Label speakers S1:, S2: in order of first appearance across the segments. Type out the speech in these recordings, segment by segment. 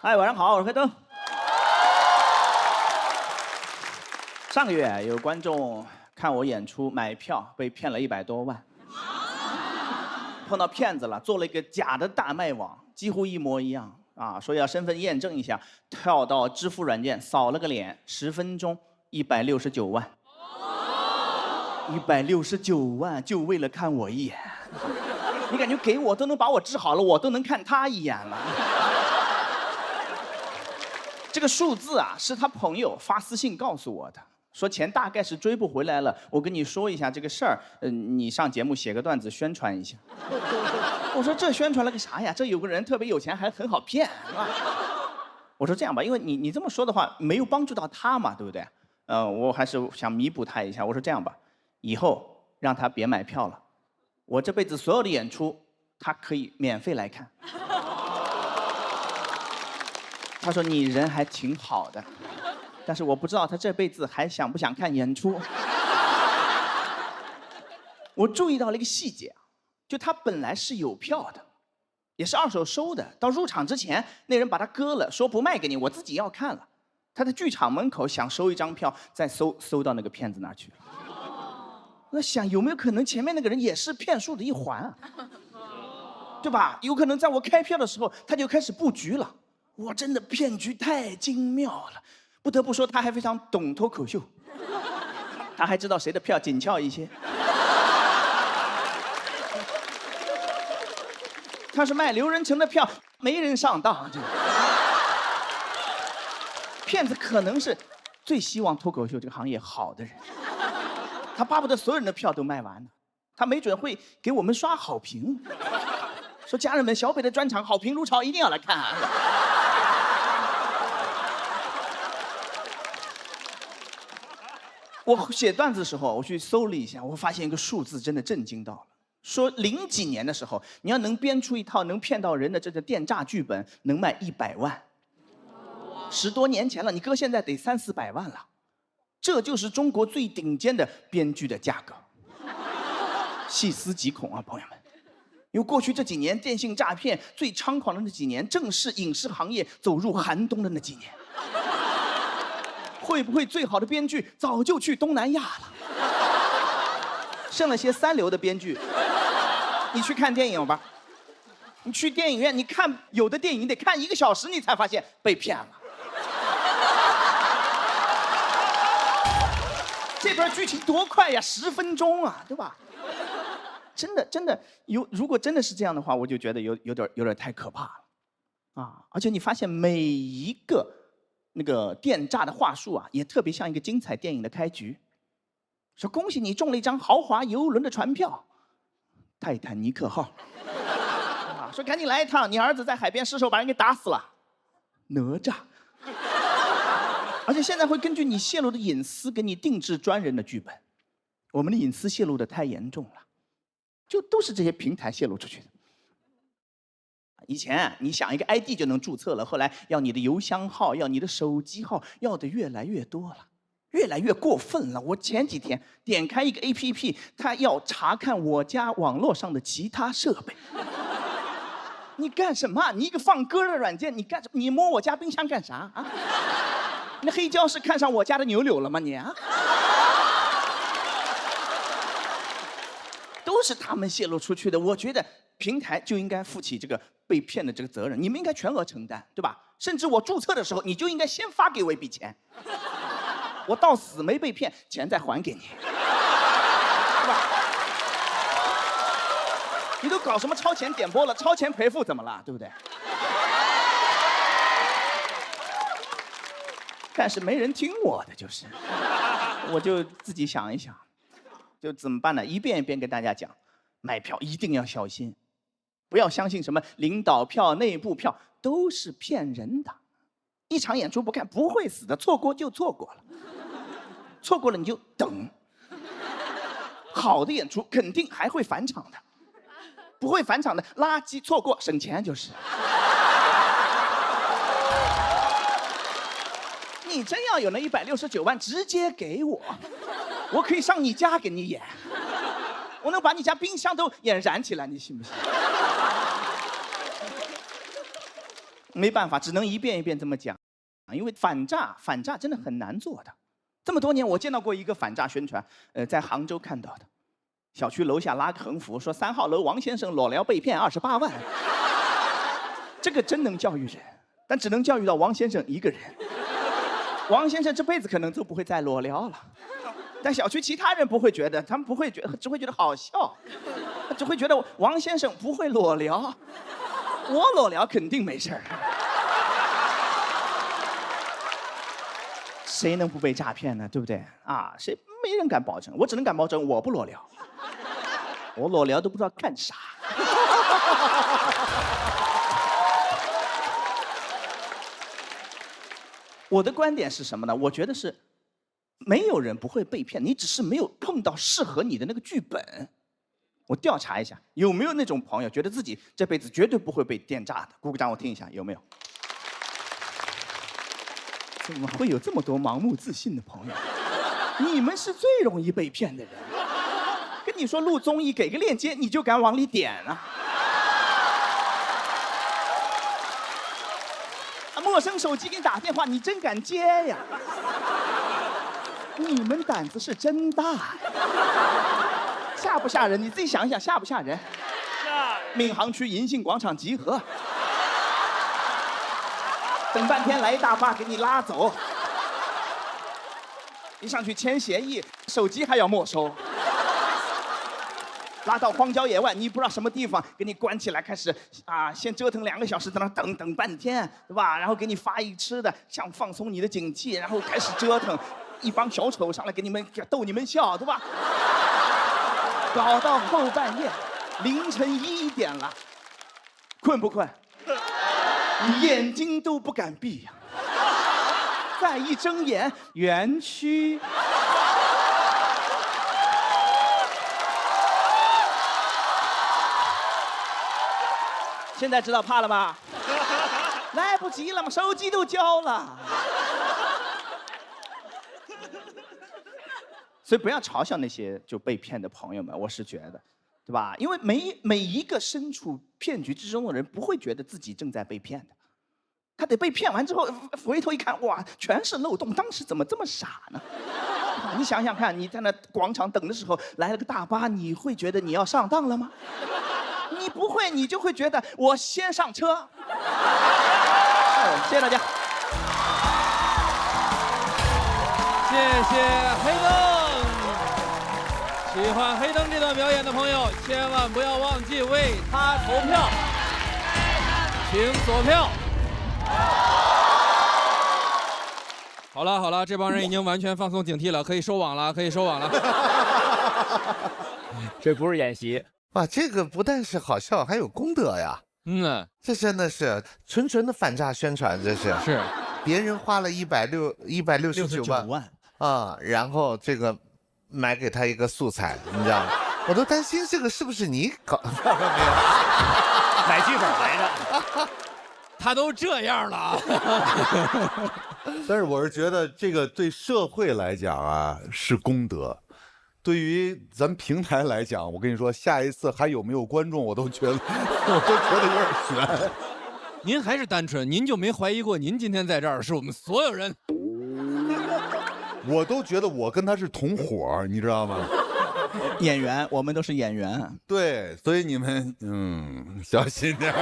S1: 嗨，晚上好，我是黑灯。上个月有观众看我演出买票被骗了100多万，碰到骗子了，做了一个假的大卖网，几乎一模一样啊，说要身份验证一下，跳到支付软件扫了个脸，10分钟169万，169万就为了看我一眼，你感觉给我都能把我治好了，我都能看他一眼了。这个数字啊，是他朋友发私信告诉我的，说钱大概是追不回来了。我跟你说一下这个事儿，你上节目写个段子宣传一下。我说这宣传了个啥呀？这有个人特别有钱，还很好骗，是吧？我说这样吧，因为你这么说的话，没有帮助到他嘛，对不对？我还是想弥补他一下。我说这样吧，以后让他别买票了，我这辈子所有的演出，他可以免费来看。他说你人还挺好的，但是我不知道他这辈子还想不想看演出。我注意到了一个细节，就他本来是有票的，也是2手收的，到入场之前那人把他割了，说不卖给你，我自己要看了。他在剧场门口想收一张票，再搜到那个骗子那儿去了。我想有没有可能前面那个人也是骗术的一环啊？对吧？有可能在我开票的时候他就开始布局了。哇，真的骗局太精妙了，不得不说他还非常懂脱口秀，他还知道谁的票紧俏一些。他是卖刘仁成的票，没人上当。骗子可能是最希望脱口秀这个行业好的人，他巴不得所有人的票都卖完了，他没准会给我们刷好评，说家人们小北的专场好评如潮，一定要来看啊。我写段子的时候，我去搜了一下，我发现一个数字真的震惊到了。说00几年的时候，你要能编出一套能骗到人的这个电诈剧本，能卖100万。10多年前了，你搁现在得300-400万了。这就是中国最顶尖的编剧的价格。细思极恐啊，朋友们！因为过去这几年电信诈骗最猖狂的那几年，正是影视行业走入寒冬的那几年。会不会最好的编剧早就去东南亚了？剩了些3流的编剧，你去看电影吧。你去电影院，你看有的电影得看1个小时，你才发现被骗了。这边剧情多快呀，10分钟啊，对吧？真的如果真的是这样的话，我就觉得有点太可怕了啊！而且你发现每一个那个电诈的话术啊，也特别像一个精彩电影的开局。说恭喜你中了一张豪华游轮的船票，泰坦尼克号。说赶紧来一趟，你儿子在海边失手把人给打死了，哪吒。而且现在会根据你泄露的隐私给你定制专人的剧本。我们的隐私泄露的太严重了，就都是这些平台泄露出去的。以前你想一个 ID 就能注册了，后来要你的邮箱号，要你的手机号，要的越来越多了，越来越过分了。我前几天点开一个 APP， 它要查看我家网络上的其他设备。你干什么？你一个放歌的软件，你干什么？你摸我家冰箱干啥啊？那黑胶是看上我家的牛柳了吗你啊？都是他们泄露出去的。我觉得平台就应该负起这个被骗的这个责任，你们应该全额承担，对吧？甚至我注册的时候，你就应该先发给我一笔钱，我到死没被骗，钱再还给你，对吧？你都搞什么超前点播了，超前赔付怎么了，对不对？但是没人听我的，就是，我就自己想一想，就怎么办呢？一遍一遍跟大家讲，买票一定要小心，不要相信什么领导票、内部票，都是骗人的。一场演出不看不会死的，错过就错过了，错过了你就等。好的演出肯定还会返场的，不会返场的垃圾错过省钱就是。你真要有那169万，直接给我，我可以上你家给你演，我能把你家冰箱都演燃起来，你信不信？没办法，只能一遍一遍这么讲，因为反诈真的很难做的。这么多年，我见到过一个反诈宣传，在杭州看到的，小区楼下拉个横幅说3号楼王先生裸聊被骗28万，这个真能教育人，但只能教育到王先生一个人。王先生这辈子可能都不会再裸聊了，但小区其他人不会觉得，他们不会觉得，只会觉得好笑，只会觉得王先生不会裸聊，我裸聊肯定没事儿。谁能不被诈骗呢？对不对啊？谁没人敢保证，我只能敢保证我不裸聊，我裸聊都不知道干啥。我的观点是什么呢？我觉得是，没有人不会被骗，你只是没有碰到适合你的那个剧本。我调查一下，有没有那种朋友觉得自己这辈子绝对不会被电诈的？鼓鼓掌，我听一下，有没有？怎么会有这么多盲目自信的朋友？你们是最容易被骗的人。跟你说录综艺，给个链接你就敢往里点啊！陌生手机给你打电话，你真敢接呀？你们胆子是真大呀！吓不吓人？你自己想一想，吓不吓人？吓人！闵行区银杏广场集合，等半天来一大巴给你拉走，一上去签协议，手机还要没收。拉到荒郊野外，你不知道什么地方，给你关起来，开始先折腾2个小时，在那等半天，对吧？然后给你发一吃的，想放松你的警惕，然后开始折腾，一帮小丑上来给你们逗你们笑，对吧？搞到后半夜，凌晨1点了，困不困？眼睛都不敢闭呀！再一睁眼，园区。现在知道怕了吧？来不及了嘛，手机都交了。所以不要嘲笑那些就被骗的朋友们，我是觉得，对吧？因为每一个身处骗局之中的人，不会觉得自己正在被骗的，他得被骗完之后回头一看，哇，全是漏洞，当时怎么这么傻呢？你想想看，你在那广场等的时候来了个大巴，你会觉得你要上当了吗？你不会，你就会觉得我先上车。谢谢大家。
S2: 谢谢黑灯。喜欢黑灯这段表演的朋友，千万不要忘记为他投票，请锁票。好了，这帮人已经完全放松警惕了，可以收网了，可以收网了。
S3: 这不是演习。
S4: 哇，这个不但是好笑，还有功德呀！这真的是纯纯的反诈宣传，这是。
S2: 是，
S4: 别人花了169万啊，然后这个买给他一个素材，你知道吗？我都担心这个是不是你搞？
S3: 买剧本来着。
S2: 他都这样了啊！
S5: 但是我是觉得这个对社会来讲啊是功德。对于咱们平台来讲，我跟你说，下一次还有没有观众，我都觉得有点悬。
S2: 您还是单纯，您就没怀疑过，您今天在这儿是我们所有人。
S5: 我都觉得我跟他是同伙，你知道吗？
S1: 演员，我们都是演员。
S5: 对，所以你们小心点。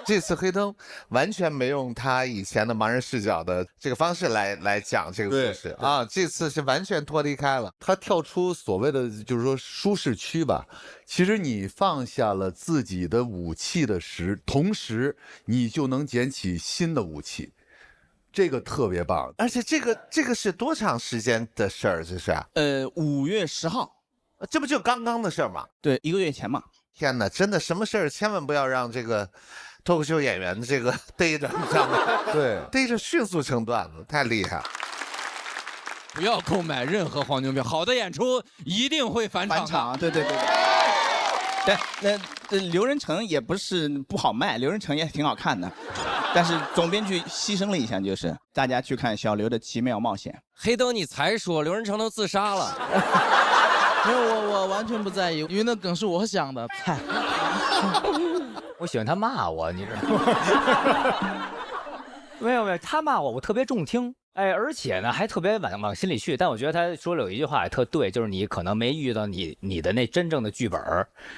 S4: 这次黑灯完全没用他以前的盲人视角的这个方式来讲这个故事啊，这次是完全脱离开了，
S5: 他跳出所谓的就是说舒适区吧。其实你放下了自己的武器的同时，你就能捡起新的武器。这个特别棒，
S4: 而且这个是多长时间的事儿？这是
S1: 5月10号，
S4: 这不就刚刚的事儿吗？
S1: 对，1个月前嘛。
S4: 天哪，真的什么事儿千万不要让这个脱口秀演员这个逮着，你知道吗？
S5: 对，
S4: 逮着迅速成段子，太厉害了。
S2: 不要购买任何黄牛票，好的演出一定会返场。
S1: 对。对，那刘仁成也不是不好卖，刘仁成也挺好看的。但是总编剧牺牲了一项，就是大家去看小刘的奇妙冒险。
S3: 黑灯，你才说刘仁成都自杀了。
S6: 没有，我完全不在意，因为那梗是我想的。我喜欢他骂我，你知道吗？没有，他骂我，我特别中听。哎，而且呢，还特别往心里去。但我觉得他说了有一句话也特对，就是你可能没遇到你的那真正的剧本，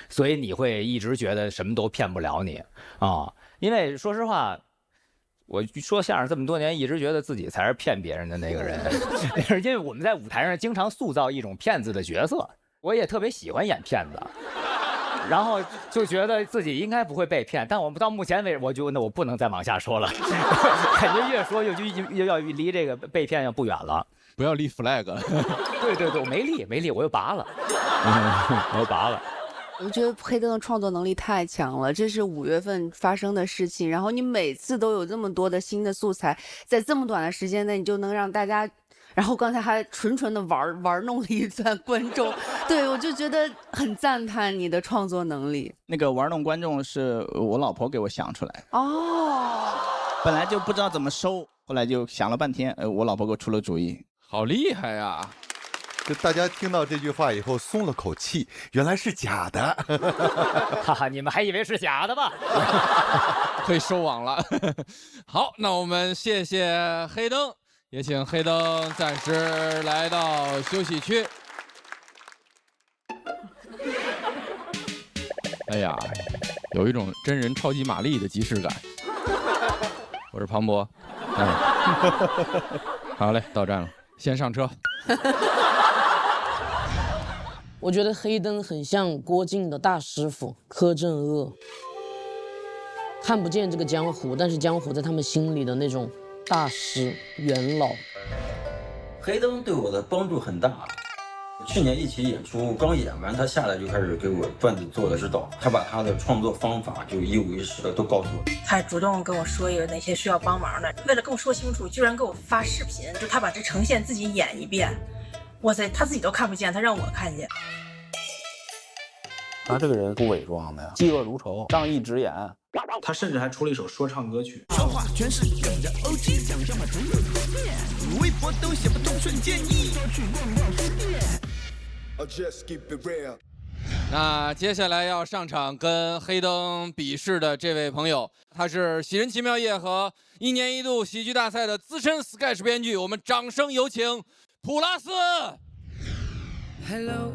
S6: 所以你会一直觉得什么都骗不了你啊。因为说实话，我说相声这么多年，一直觉得自己才是骗别人的那个人，因为我们在舞台上经常塑造一种骗子的角色，我也特别喜欢演骗子。然后就觉得自己应该不会被骗，但我们到目前为止，我觉得我不能再往下说了，感觉越说又要离这个被骗要不远了。
S2: 不要立 flag。
S6: 对，我没立，我又拔了，我又拔了。
S7: 我觉得黑灯的创作能力太强了，这是5月份发生的事情，然后你每次都有这么多的新的素材，在这么短的时间内，你就能让大家。然后刚才还纯的玩弄了一段观众，对，我就觉得很赞叹你的创作能力。
S1: 那个玩弄观众是我老婆给我想出来
S7: 哦，
S1: 本来就不知道怎么收，后来就想了半天，我老婆给我出了主意。
S2: 好厉害呀！
S5: 就大家听到这句话以后松了口气，原来是假的。
S6: 哈哈，你们还以为是假的吧？
S2: 可以收网了。好，那我们谢谢黑灯。也请黑灯暂时来到休息区。哎呀，有一种真人超级玛丽的即视感。我是庞博，好嘞，到站了，先上车。
S8: 我觉得黑灯很像郭靖的大师傅柯镇恶，看不见这个江湖，但是江湖在他们心里的那种大师元老。
S9: 黑灯对我的帮助很大。去年一起演出，刚演完，他下来就开始给我段子做了指导，他把他的创作方法就一五一十的都告诉我。
S10: 他还主动跟我说有哪些需要帮忙的，为了跟我说清楚，居然给我发视频，就他把这呈现自己演一遍。哇塞，他自己都看不见，他让我看见。
S11: 他这个人不伪装的呀，嫉恶如仇，仗义直言。
S12: 他甚至还出了一首说唱歌曲。
S13: 说话全是梗的 OG， 讲笑话总有一面，微博都写不通顺建议。
S2: 那接下来要上场跟黑灯比试的这位朋友，他是《喜人奇妙夜》和1年1度喜剧大赛的资深 sketch 编剧，我们掌声有请普拉斯。
S14: Hello。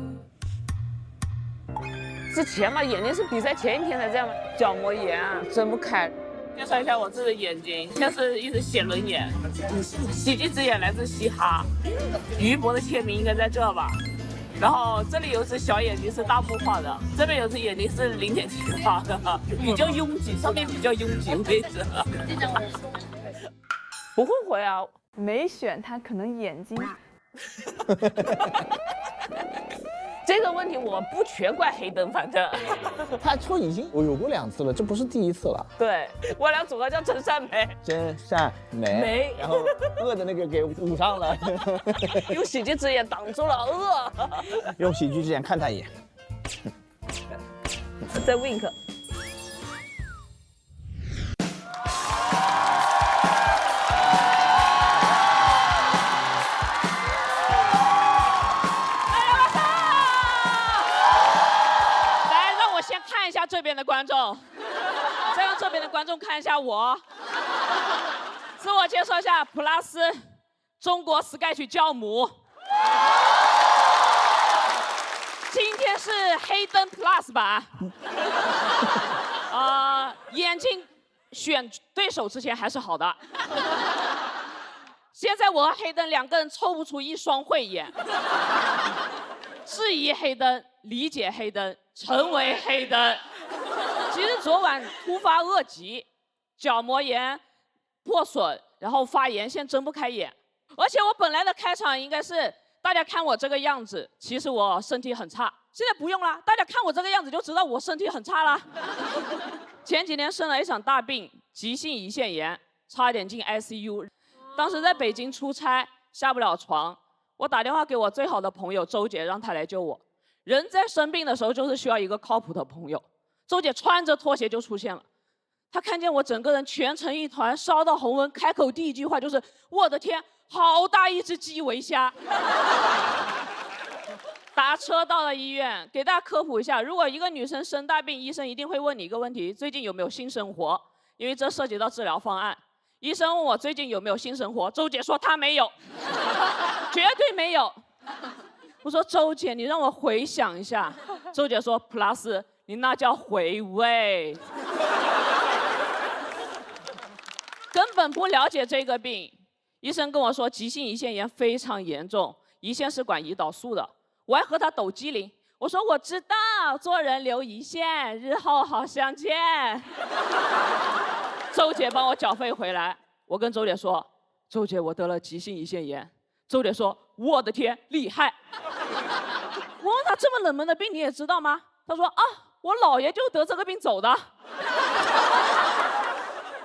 S14: 之前嘛，眼睛是比赛前一天才这样，角膜炎啊，睁不开。介绍一下我自己的眼睛，现在是一直写轮眼，喜剧之眼来自嘻哈，于博的签名应该在这吧。然后这里有只小眼睛是大木画的，这边有只眼睛是0.7画的，比较拥挤，上面比较拥挤位置。不后悔啊，
S15: 没选他可能眼睛。
S14: 这个问题我不全怪黑灯，反正
S11: 他错已经有过2次了，这不是第1次了。
S14: 对，我俩组合叫真善美，
S11: 真善美，然后恶的那个给捂上了，
S14: 用喜剧之眼挡住了恶，
S11: 用喜剧之眼看他一眼，
S14: 在 wink。看一下这边的观众，再让这边的观众看一下我。自我介绍一下，普拉斯，中国 sketch 教母。今天是黑灯 plus 版。眼睛选对手之前还是好的。现在我和黑灯2个人凑不出一双慧眼。质疑黑灯，理解黑灯，成为黑灯。其实昨晚突发恶疾，角膜炎破损，然后发炎，现在睁不开眼。而且我本来的开场应该是大家看我这个样子，其实我身体很差。现在不用了，大家看我这个样子就知道我身体很差了。前几年生了一场大病，急性胰腺炎，差点进 ICU。当时在北京出差，下不了床。我打电话给我最好的朋友周姐，让她来救我。人在生病的时候，就是需要一个靠谱的朋友。周姐穿着拖鞋就出现了，她看见我整个人全成一团，烧到红纹，开口第一句话就是：“我的天，好大一只基围虾！”打车到了医院，给大家科普一下，如果一个女生生大病，医生一定会问你一个问题：最近有没有性生活？因为这涉及到治疗方案。医生问我最近有没有性生活，周姐说她没有，绝对没有。我说周姐，你让我回想一下。周姐说 ，Plus， 你那叫回味，根本不了解这个病。医生跟我说急性胰腺炎非常严重，胰腺是管胰岛素的。我还和他抖机灵，我说我知道，做人留胰腺，日后好相见。周姐帮我缴费回来，我跟周姐说，周姐我得了急性胰腺炎。周姐说，我的天，厉害。我问他这么冷门的病你也知道吗？他说啊，我姥爷就得这个病走的。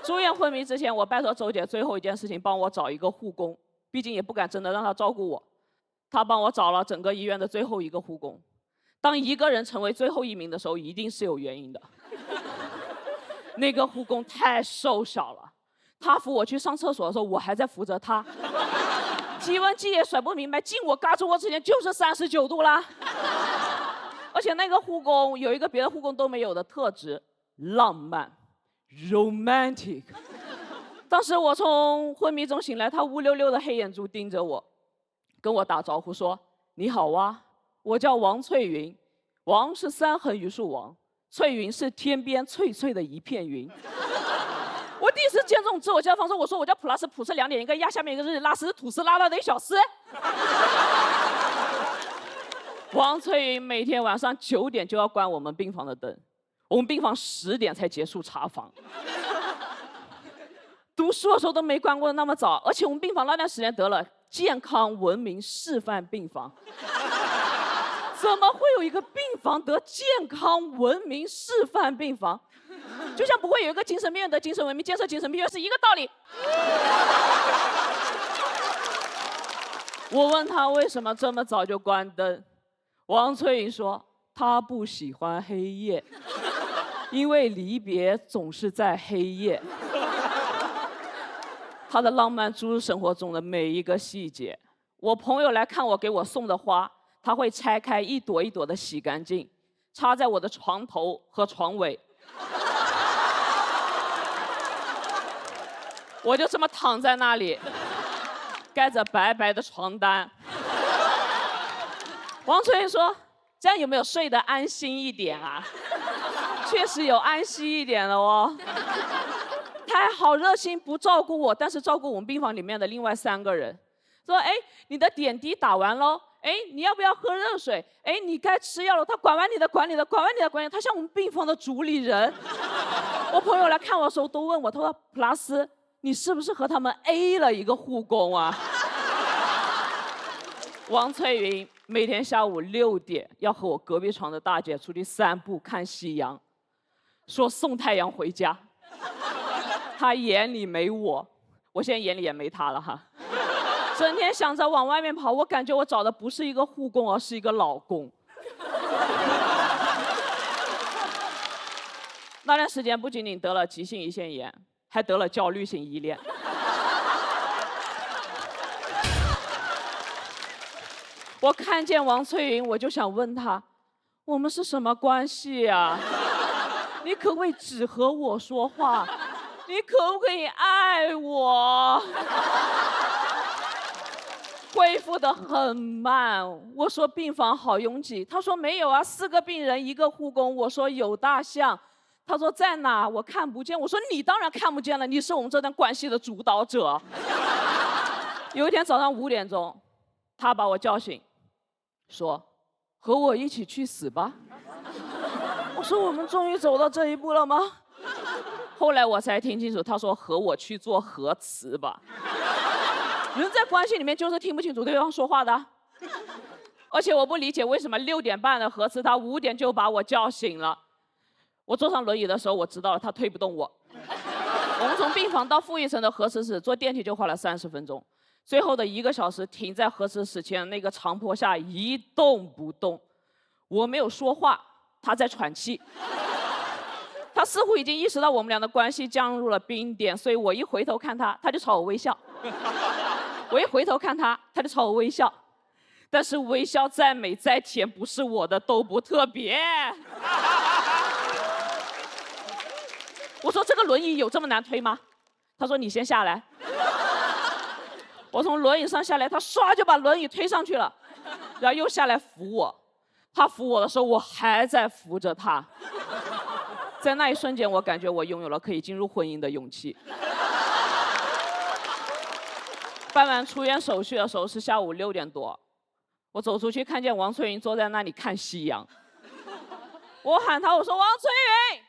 S14: 住院昏迷之前，我拜托周姐最后一件事情，帮我找一个护工，毕竟也不敢真的让他照顾我。他帮我找了整个医院的最后一个护工。当一个人成为最后一名的时候，一定是有原因的。那个护工太瘦小了，他扶我去上厕所的时候，我还在扶着他。体温计也甩不明白，进我胳肢窝之前就是39度啦。而且那个护工有一个别的护工都没有的特质，浪漫 ，romantic。当时我从昏迷中醒来，他乌溜溜的黑眼珠盯着我，跟我打招呼说：“你好啊，我叫王翠云，王是3横榆树王，翠云是天边翠翠的一片云。”我第一次见这种自我介绍方式，我说我叫Plus，普是2点一个亚，下面一个日，拉丝吐司拉到的一小丝。王翠云每天晚上9点就要关我们病房的灯，我们病房10点才结束查房。读书的时候都没关过那么早，而且我们病房那段时间得了健康文明示范病房。怎么会有一个病房得健康文明示范病房？就像不会有一个精神病院得精神文明建设精神病院是一个道理。我问他为什么这么早就关灯，王翠云说他不喜欢黑夜，因为离别总是在黑夜。他的浪漫注入生活中的每一个细节。我朋友来看我给我送的花，他会拆开一朵一朵的洗干净，插在我的床头和床尾。我就这么躺在那里，盖着白白的床单。王翠云说：“这样有没有睡得安心一点啊？”确实有安心一点了哦。他还好热心，不照顾我，但是照顾我们病房里面的另外3个人。说：“哎，你的点滴打完喽。哎，你要不要喝热水？哎，你该吃药了。”他管完你的，管你的，管完你的，管你的。他像我们病房的主理人。我朋友来看我的时候都问我，他说：“Plus，你是不是和他们 A 了一个护工啊？”王翠云每天下午6点要和我隔壁床的大姐出去散步看夕阳，说送太阳回家。她眼里没我，我现在眼里也没她了哈。整天想着往外面跑，我感觉我找的不是一个护工，而是一个老公。那段时间不仅仅得了急性胰腺炎，还得了焦虑性依恋。我看见王翠云，我就想问她，我们是什么关系呀？你可不可以只和我说话？你可不可以爱我？恢复得很慢。我说病房好拥挤，他说没有啊，4个病人1个护工。我说有大象，他说在哪？我看不见。我说你当然看不见了，你是我们这段关系的主导者。有一天早上5点钟，他把我叫醒，说和我一起去死吧。我说我们终于走到这一步了吗？后来我才听清楚，他说和我去做核磁吧。人在关系里面就是听不清楚对方说话的。而且我不理解为什么6点半的核磁他5点就把我叫醒了。我坐上轮椅的时候，我知道了他推不动我。我们从病房到负1层的核磁室坐电梯就花了30分钟，最后的1个小时停在核磁室前那个长坡下一动不动。我没有说话，他在喘气。他似乎已经意识到我们俩的关系降入了冰点，所以我一回头看他，他就朝我微笑。我一回头看他，他就朝我微笑。但是微笑再美再甜，不是我的都不特别。我说这个轮椅有这么难推吗？他说你先下来。我从轮椅上下来，他唰就把轮椅推上去了，然后又下来扶我。他扶我的时候，我还在扶着他。在那一瞬间，我感觉我拥有了可以进入婚姻的勇气。办完出院手续的时候是下午6点多，我走出去看见王翠云坐在那里看夕阳。我喊她，我说王翠云，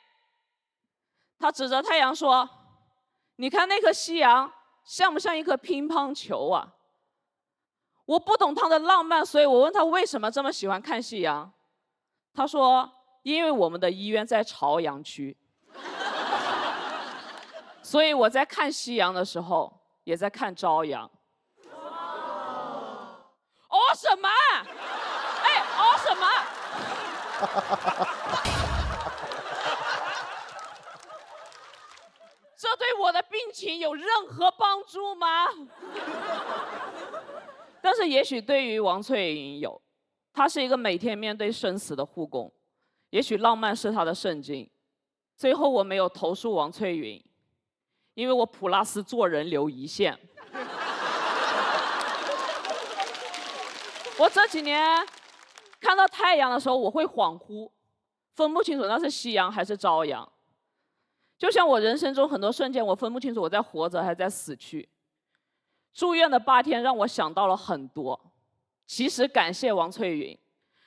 S14: 她指着太阳说：“你看那颗夕阳像不像一颗乒乓球啊？”我不懂她的浪漫，所以我问她为什么这么喜欢看夕阳。她说：“因为我们的医院在朝阳区，所以我在看夕阳的时候也在看朝阳。”哦什么？哎，哦什么？这对我的病情有任何帮助吗？但是也许对于王翠云有，她是一个每天面对生死的护工，也许浪漫是她的圣经。最后我没有投诉王翠云，因为我普拉斯做人留一线。我这几年看到太阳的时候，我会恍惚，分不清楚那是夕阳还是朝阳。就像我人生中很多瞬间，我分不清楚我在活着还是在死去。住院的8天让我想到了很多。其实感谢王翠云，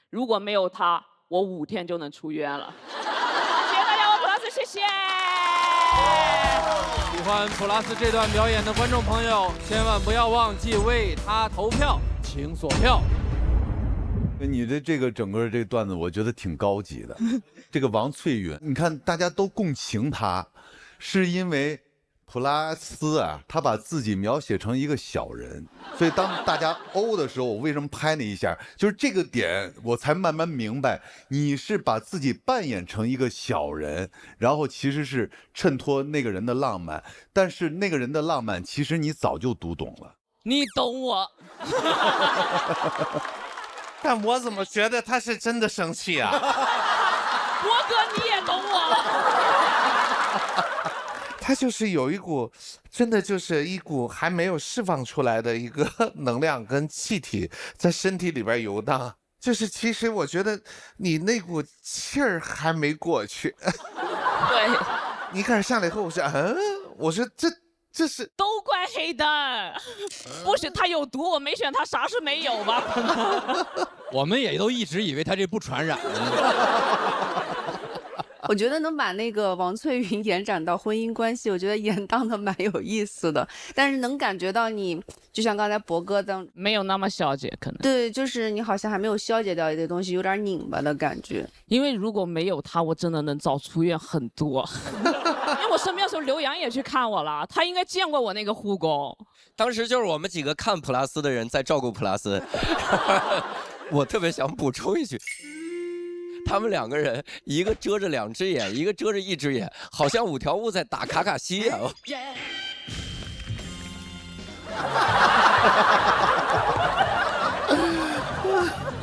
S14: 如果没有她，我5天就能出院了。谢谢大家，我普拉斯，谢谢。
S2: 喜欢普拉斯这段表演的观众朋友，千万不要忘记为他投票，请锁票。
S5: 你的这个整个这个段子，我觉得挺高级的。这个王翠云，你看大家都共情她，是因为普拉斯啊，他把自己描写成一个小人，所以当大家欧的时候，我为什么拍那一下，就是这个点，我才慢慢明白，你是把自己扮演成一个小人，然后其实是衬托那个人的浪漫，但是那个人的浪漫，其实你早就读懂了。
S14: 你懂我。
S4: 但我怎么觉得他是真的生气啊？
S14: 波哥，你也懂我。
S4: 他就是有一股，真的就是一股还没有释放出来的一个能量跟气体在身体里边游荡。就是其实我觉得你那股气儿还没过去。
S14: 对。
S4: 你开始下来以后，我说这是
S14: 都怪黑灯，不许他有毒，我没选他，啥事没有吧？
S2: 我们也都一直以为他这不传染。
S7: 我觉得能把那个王翠云延展到婚姻关系，我觉得延宕的蛮有意思的。但是能感觉到你，就像刚才博哥
S14: 没有那么消解，可能
S7: 对，就是你好像还没有消解掉一些东西，有点拧巴的感觉。
S14: 因为如果没有他，我真的能早出院很多。因为我生病的时候，刘洋也去看我了，他应该见过我那个护工。
S16: 当时就是我们几个看普拉斯的人在照顾普拉斯。我特别想补充一句。他们2个人，一个遮着2只眼，一个遮着1只眼，好像5条悟在打卡卡西啊！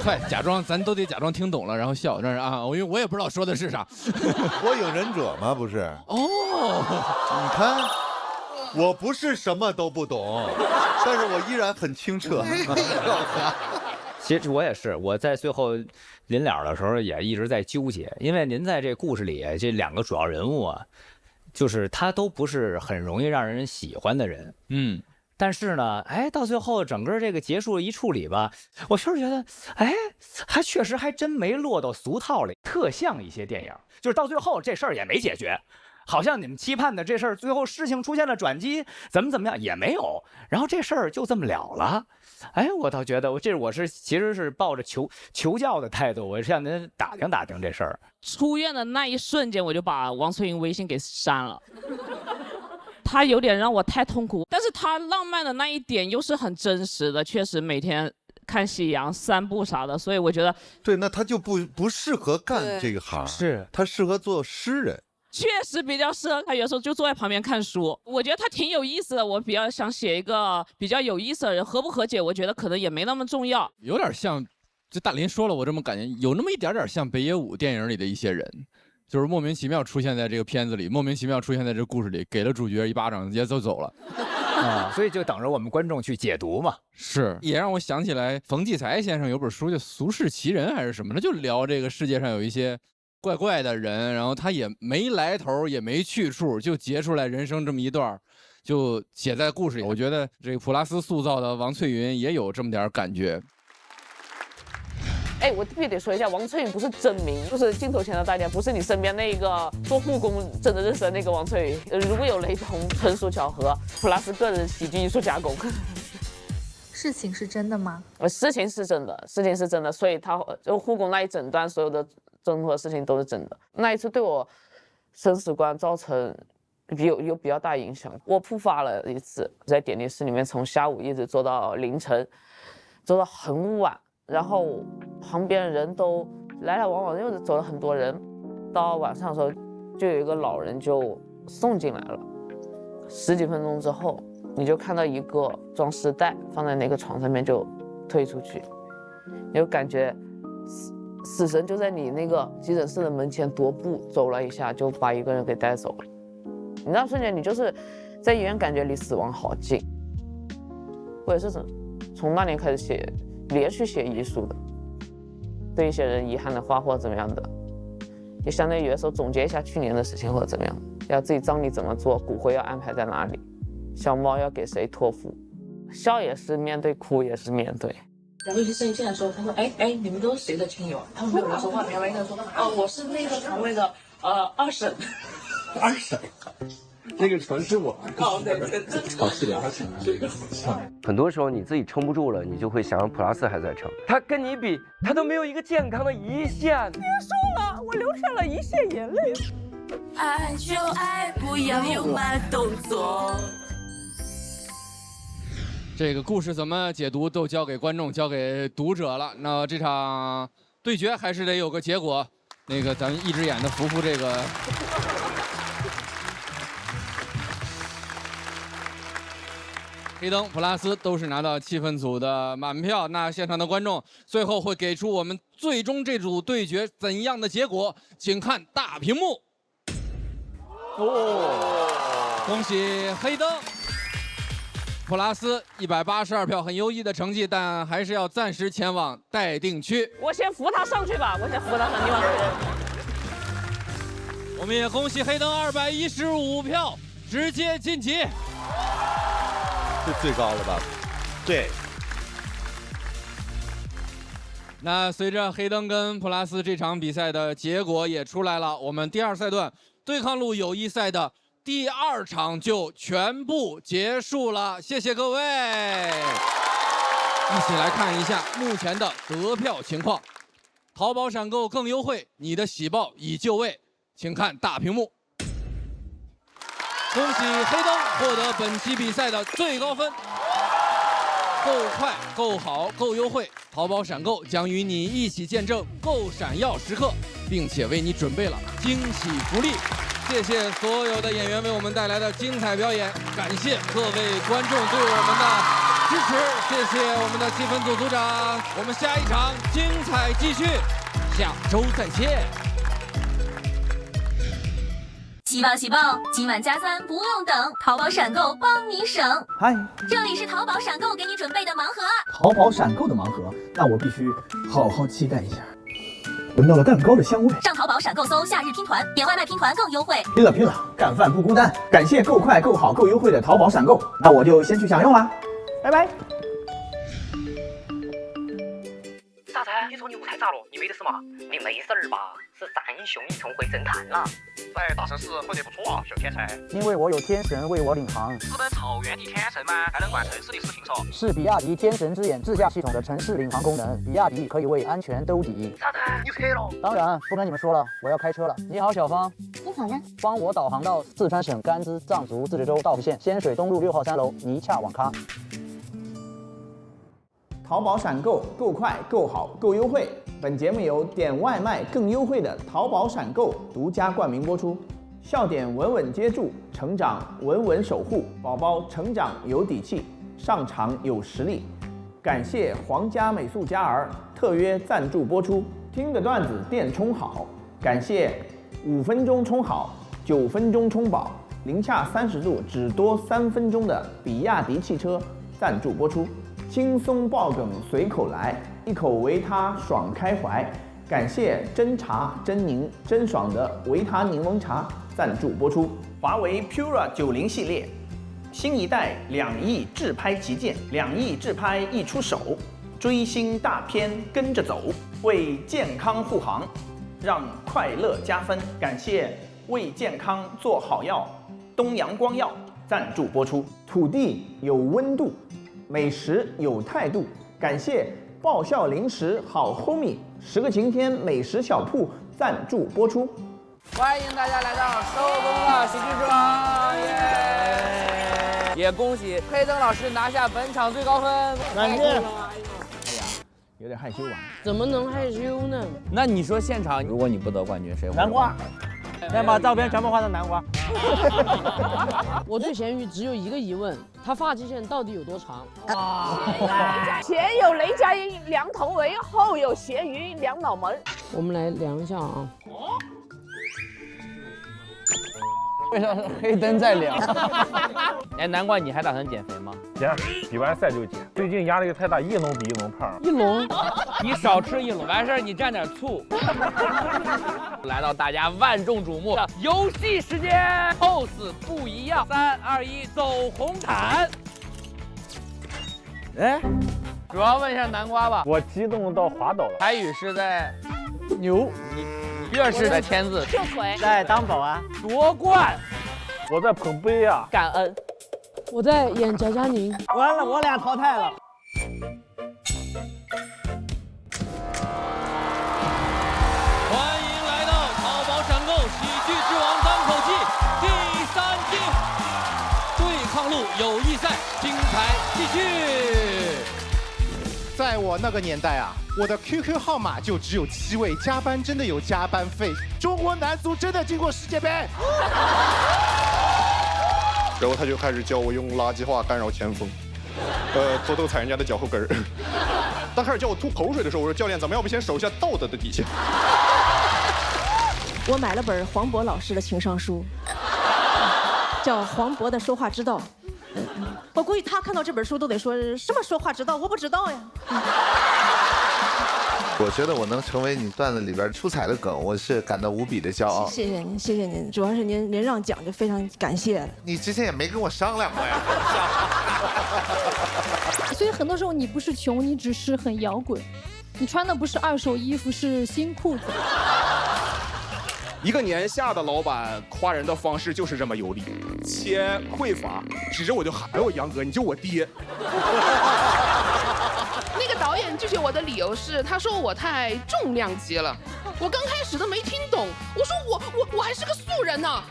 S2: 快假装，咱都得假装听懂了，然后笑，这是啊，因为我也不知道说的是啥。
S5: 火影忍者吗？不是。
S2: 哦，
S5: 你看，我不是什么都不懂，但是我依然很清澈。
S6: 其实我也是，我在最后临了的时候也一直在纠结，因为您在这故事里这2个主要人物啊，就是他都不是很容易让人喜欢的人，但是呢，哎，到最后整个这个结束一处理吧，我确实觉得，哎，还确实还真没落到俗套里，特像一些电影，就是到最后这事儿也没解决。好像你们期盼的这事儿，最后事情出现了转机，怎么样也没有，然后这事儿就这么了了。哎，我倒觉得我其实是抱着求教的态度，我向您打听打听这事儿。
S14: 出院的那一瞬间，我就把王翠云微信给删了。他有点让我太痛苦，但是他浪漫的那一点又是很真实的，确实每天看夕阳、散步啥的，所以我觉得
S5: 对，那他就不适合干这个行，
S6: 是
S5: 他适合做诗人。
S14: 确实比较适合他，有时候就坐在旁边看书。我觉得他挺有意思的，我比较想写一个比较有意思的人，和不和解，我觉得可能也没那么重要。
S2: 有点像，就大林说了，我这么感觉，有那么一点点像北野武电影里的一些人，就是莫名其妙出现在这个片子里，莫名其妙出现在这个故事里，给了主角一巴掌，也走了。
S6: 所以就等着我们观众去解读嘛。
S2: 是，也让我想起来冯骥才先生有本书叫《俗世奇人》还是什么的，就聊这个世界上有一些怪怪的人，然后他也没来头，也没去处，就截出来人生这么一段，就写在故事里。我觉得这个普拉斯塑造的王翠云也有这么点感觉。
S14: 哎，我必须得说一下，王翠云不是真名，就是镜头前的大家，不是你身边那个做护工真的认识的那个王翠云。如果有雷同，纯属巧合。普拉斯个人喜剧艺术加工。
S17: 事情是真的吗？
S14: 事情是真的，事情是真的，所以他就护工那一整段所有的综合事情都是真的。那一次对我生死观造成有比较大影响。我突发了一次，在点滴室里面从下午一直做到凌晨，做到很晚，然后旁边人都来来往往，因为走了很多人。到晚上的时候，就有一个老人就送进来了。10几分钟之后，你就看到一个装尸袋放在那个床上面就推出去，你就感觉死神就在你那个急诊室的门前踱步走了一下，就把一个人给带走了。你那瞬间，你就是在医院感觉离死亡好近。我也是从那年开始连续写遗书的，对一些人遗憾的话或者怎么样的，也相当于有的时候总结一下去年的事情或者怎么样，要自己葬礼怎么做，骨灰要安排在哪里，小猫要给谁托付，笑也是面对，哭也是面对。
S10: 然后医生一进来说，他说：“哎，你们都是谁的亲友？”他们没有人说话，没有人说：“我是那个床位的二婶。”
S12: 二婶，这个船是我。
S10: 对，
S12: 好气良心，这个好像。
S18: 很多时候你自己撑不住了，你就会想让普拉斯还在撑。他跟你比，他都没有一个健康的胰腺。
S14: 别说了，我流下了一泻眼泪。
S13: 爱就爱，不要有慢动作。
S2: 这个故事怎么解读都交给观众，交给读者了。那这场对决还是得有个结果。那个咱们一只眼的福这个黑灯普拉斯都是拿到气氛组的满票。那现场的观众最后会给出我们最终这组对决怎样的结果，请看大屏幕。恭喜黑灯普拉斯182票，很优异的成绩，但还是要暂时前往待定区。
S14: 我先扶他上去吧，我先扶他上去。
S2: 我们也恭喜黑灯215票，直接晋级。
S5: 是最高了吧？
S3: 对。
S2: 那随着黑灯跟普拉斯这场比赛的结果也出来了，我们第2赛段对抗路友谊赛的第2场就全部结束了，谢谢各位。一起来看一下目前的得票情况。淘宝闪购更优惠，你的喜报已就位，请看大屏幕。恭喜黑灯获得本期比赛的最高分。够快、够好、够优惠，淘宝闪购将与你一起见证购闪耀时刻，并且为你准备了惊喜福利。谢谢所有的演员为我们带来的精彩表演，感谢各位观众对我们的支持，谢谢我们的气氛组组长。我们下一场精彩继续，下周再见。
S19: 喜报喜报！今晚加3不用等，淘宝闪购帮你省。
S1: 嗨，
S19: 这里是淘宝闪购给你准备的盲盒。
S1: 淘宝闪购的盲盒，那我必须好好期待一下。闻到了蛋糕的香味。
S19: 上淘宝闪购搜夏日拼团，点外卖拼团更优惠。
S1: 拼了拼了，干饭不孤单。感谢够快、够好、够优惠的淘宝闪购，那我就先去享用啦，拜拜。
S20: 啥子？你说你舞台咋了？你没得事嘛？你没事儿吧？是三雄一同回神坛了。
S21: 在大城市混得不错啊，小天才。
S22: 因为我有天神为我领航。
S21: 日本草原的天神吗？还能管城市的事情说？
S22: 是比亚迪天神之眼自驾系统的城市领航功能，比亚迪可以为安全兜底。
S21: 啥子？你车了？
S22: 当然不跟你们说了，我要开车了。你好，小芳。
S19: 你好呀。
S22: 帮我导航到四川省甘孜藏族自治州道孚县仙水东路6号3楼尼洽网咖。
S1: 淘宝闪购够快、够好、够优惠。本节目由点外卖更优惠的淘宝闪购独家冠名播出。
S8: 笑点稳稳接住，成长稳稳守护，宝宝成长有底气，上场有实力。感谢皇家美素佳儿特约赞助播出，听个段子电充好。感谢5分钟充好，9分钟充饱，零下30度只多3分钟的比亚迪汽车赞助播出。轻松爆梗随口来，一口维他爽开怀。感谢真茶真柠真爽的维他柠檬茶赞助播出。华为 Pura 90系列，新一代2亿自拍旗舰，2亿自拍一出手，追星大片跟着走，为健康护航，让快乐加分。感谢为健康做好药，东阳光药赞助播出。土地有温度，美食有态度。感谢爆笑零食好 homie，10个晴天美食小铺赞助播出。
S9: 欢迎大家来到收工了喜剧之王，耶！也恭喜黑灯老师拿下本场最高分，
S8: 感谢。
S9: 哎呀，
S8: 有点害羞啊？
S9: 怎么能害羞呢？那你说现场，如果你不得冠军，谁会？
S22: 南瓜。先把照片全部换成南瓜。
S9: 我对咸鱼只有一个疑问，他发际线到底有多长？
S14: 前有雷佳音量头围，后有咸鱼量脑门。
S9: 我们来量一下啊。
S22: 为啥是黑灯在量？
S9: 哎，南瓜，你还打算减肥吗？
S21: 减，比完赛就减。最近压力太大，一笼比一笼胖。
S9: 一笼，你少吃一笼，完事儿你蘸点醋。来到大家万众瞩目的游戏时间 ，pose 不一样，3、2、1，走红毯。哎，主要问一下南瓜吧。
S21: 我激动到滑倒了。
S9: 台语是在牛，月是在签字，
S14: 秀腿，
S22: 在当保安，
S9: 夺冠。
S21: 我在捧杯啊，
S14: 感恩。
S9: 我在演翟佳宁。
S22: 完了，我俩淘汰了。
S2: 欢迎来到淘宝闪购喜剧之王单口季第3季，对抗路友谊赛，精彩继续。
S23: 在我那个年代啊，我的 QQ 号码就只有7位，加班真的有加班费。中国男足真的进过世界杯。
S12: 然后他就开始教我用垃圾话干扰前锋，偷偷踩人家的脚后跟儿。当开始叫我吐口水的时候，我说教练，咱们要不先守一下道德的底线？
S10: 我买了本黄渤老师的情商书，叫《黄渤的说话之道》。我估计他看到这本书都得说什么说话之道，我不知道呀。
S4: 我觉得我能成为你段子里边出彩的梗，我是感到无比的骄傲。
S10: 谢谢您，谢谢您，主要是您让奖就非常感谢了。
S4: 你之前也没跟我商量过呀。
S17: 所以很多时候你不是穷，你只是很摇滚，你穿的不是2手衣服，是新裤子。
S24: 一个年下的老板夸人的方式就是这么有力，切匮乏，指着我就喊：“哎呦，杨哥，你就我爹。”
S25: 那个导演拒绝我的理由是，他说我太重量级了。我刚开始都没听懂，我说我还是个素人呢，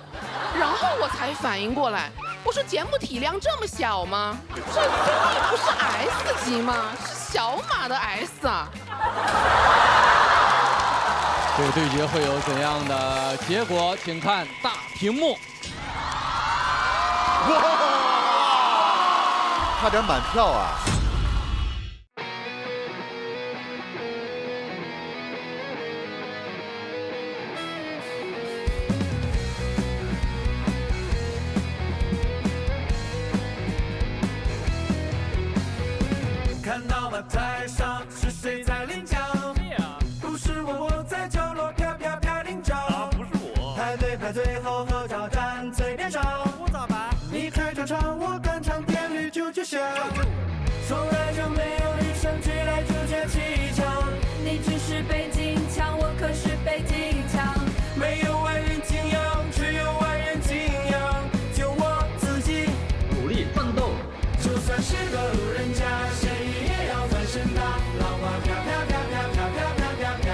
S25: 然后我才反应过来，我说节目体量这么小吗？这综艺不是 S 级吗？是小马的 S 啊。
S2: 这个对决会有怎样的结果？请看大屏幕。
S5: 哇！差点满票啊！
S13: 看到吗？台上是谁在领奖？不是我，我在角落飘飘飘领奖。不是我。排队排最后合照站最边上。我咋办？你开场唱，我赶场，点绿就响。从来就没有女生举来主角气场。你只是北京腔，我可是北京腔。没有万人敬仰，只有万人敬仰。就我自己努力奋斗，就算是个路人甲，咸鱼也要翻身的。浪花飘飘飘飘飘飘飘飘飘。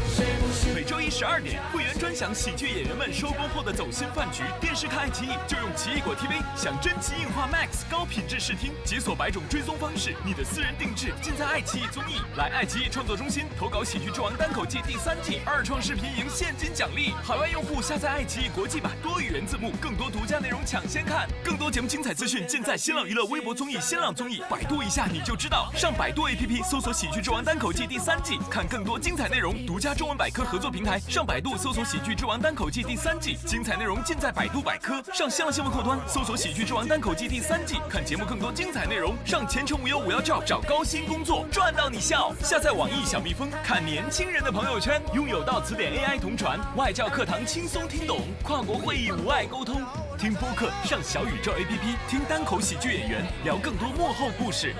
S13: 谁不是？
S21: 每周一12点，会员专
S6: 分享喜剧演员们收工后的走心饭局。电视看爱奇艺就用奇异果 TV，享真奇映画 Max 高品质视听，解锁100种追踪方式，你的私人定制尽在爱奇艺综艺。来爱奇艺创作中心投稿《喜剧之王》单口季第3季，2创视频赢现金奖励。海外用户下载爱奇艺国际版多语言字幕，更多独家内容抢先看。更多节目精彩资讯尽在新浪娱乐微博综艺、新浪综艺，百度一下你就知道。上百度 APP 搜索《喜剧之王》单口季第3季，看更多精彩内容。独家中文百科合作平台，上百度搜索《喜剧之王》单口季第3季，精彩内容尽在百度百科。上新浪新闻客端搜索《喜剧之王》单口季第3季，看节目更多精彩内容。上前程无忧511照找高薪工作，赚到你笑。下载网易小蜜蜂，看年轻人的朋友圈，拥有到词典 AI 同传，外教课堂轻松听懂，跨国会议无碍沟通。听播客上小宇宙 APP， 听单口喜剧演员聊更多幕后故事。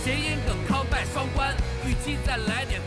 S9: 谐音梗靠拜双关，预期再来点